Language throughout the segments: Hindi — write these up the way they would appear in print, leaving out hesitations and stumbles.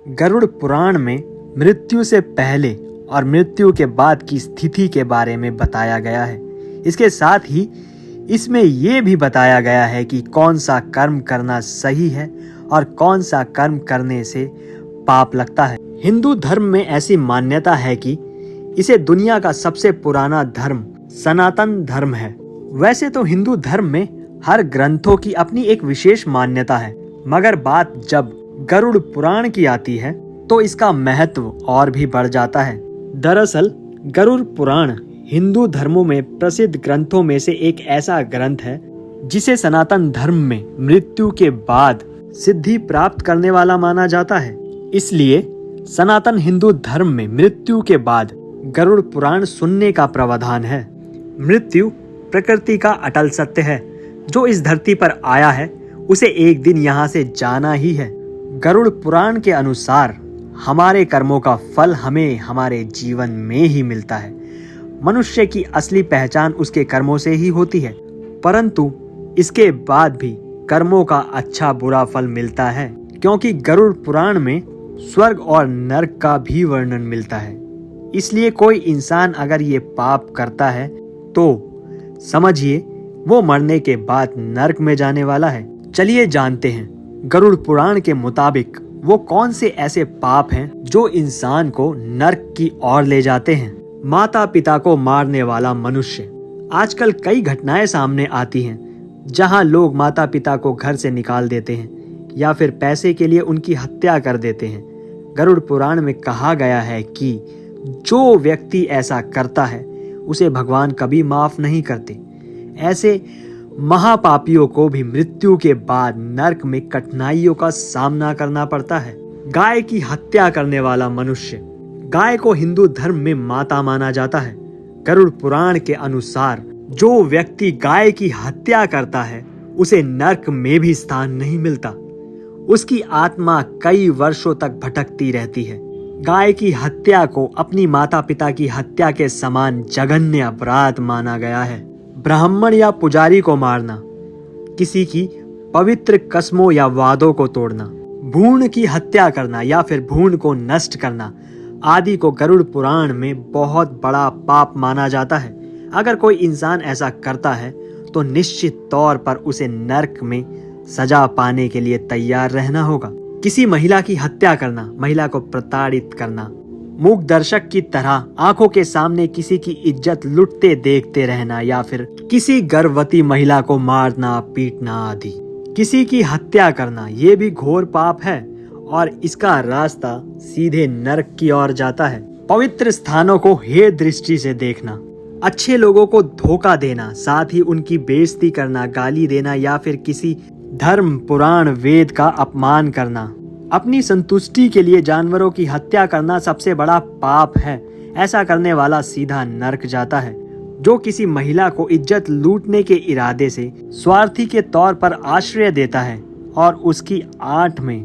गरुड़ पुराण में मृत्यु से पहले और मृत्यु के बाद की स्थिति के बारे में बताया गया है। इसके साथ ही इसमें यह भी बताया गया है कि कौन सा कर्म करना सही है और कौन सा कर्म करने से पाप लगता है। हिंदू धर्म में ऐसी मान्यता है कि इसे दुनिया का सबसे पुराना धर्म सनातन धर्म है। वैसे तो हिंदू धर्म में हर ग्रंथों की अपनी एक विशेष मान्यता है, मगर बात जब गरुड़ पुराण की आती है तो इसका महत्व और भी बढ़ जाता है। दरअसल गरुड़ पुराण हिंदू धर्मों में प्रसिद्ध ग्रंथों में से एक ऐसा ग्रंथ है जिसे सनातन धर्म में मृत्यु के बाद सिद्धि प्राप्त करने वाला माना जाता है। इसलिए सनातन हिंदू धर्म में मृत्यु के बाद गरुड़ पुराण सुनने का प्रावधान है। मृत्यु प्रकृति का अटल सत्य है। जो इस धरती पर आया है उसे एक दिन यहाँ से जाना ही है। गरुड़ पुराण के अनुसार हमारे कर्मों का फल हमें हमारे जीवन में ही मिलता है। मनुष्य की असली पहचान उसके कर्मों से ही होती है, परंतु इसके बाद भी कर्मों का अच्छा बुरा फल मिलता है, क्योंकि गरुड़ पुराण में स्वर्ग और नरक का भी वर्णन मिलता है। इसलिए कोई इंसान अगर ये पाप करता है तो समझिए वो मरने के बाद नरक में जाने वाला है। चलिए जानते हैं गरुड़ पुराण के मुताबिक वो कौन से ऐसे पाप हैं जो इंसान को नरक की ओर ले जाते हैं। माता पिता को मारने वाला मनुष्य। आजकल कई घटनाएं सामने आती हैं जहां लोग माता पिता को घर से निकाल देते हैं या फिर पैसे के लिए उनकी हत्या कर देते हैं। गरुड़ पुराण में कहा गया है कि जो व्यक्ति ऐसा करता है उसे भगवान कभी माफ नहीं करते। ऐसे महापापियों को भी मृत्यु के बाद नरक में कठिनाइयों का सामना करना पड़ता है। गाय की हत्या करने वाला मनुष्य। गाय को हिंदू धर्म में माता माना जाता है। गरुड़ पुराण के अनुसार जो व्यक्ति गाय की हत्या करता है उसे नरक में भी स्थान नहीं मिलता। उसकी आत्मा कई वर्षों तक भटकती रहती है। गाय की हत्या को अपनी माता पिता की हत्या के समान जघन्य अपराध माना गया है। ब्राह्मण या पुजारी को मारना, किसी की पवित्र कसमों या वादों को तोड़ना, भ्रूण की हत्या करना या फिर भ्रूण को नष्ट करना आदि को गरुड़ पुराण में बहुत बड़ा पाप माना जाता है। अगर कोई इंसान ऐसा करता है तो निश्चित तौर पर उसे नरक में सजा पाने के लिए तैयार रहना होगा। किसी महिला की हत्या करना, महिला को प्रताड़ित करना, मूक दर्शक की तरह आंखों के सामने किसी की इज्जत लुटते देखते रहना या फिर किसी गर्भवती महिला को मारना पीटना आदि। किसी की हत्या करना ये भी घोर पाप है और इसका रास्ता सीधे नरक की ओर जाता है। पवित्र स्थानों को हे दृष्टि से देखना, अच्छे लोगों को धोखा देना, साथ ही उनकी बेइज्जती करना, गाली देना या फिर किसी धर्म पुराण वेद का अपमान करना, अपनी संतुष्टि के लिए जानवरों की हत्या करना सबसे बड़ा पाप है। ऐसा करने वाला सीधा नरक जाता है। जो किसी महिला को इज्जत लूटने के इरादे से स्वार्थी के तौर पर आश्रय देता है और उसकी आंट में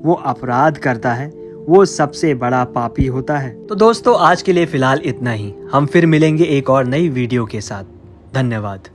वो अपराध करता है, वो सबसे बड़ा पापी होता है। तो दोस्तों आज के लिए फिलहाल इतना ही। हम फिर मिलेंगे एक और नई वीडियो के साथ। धन्यवाद।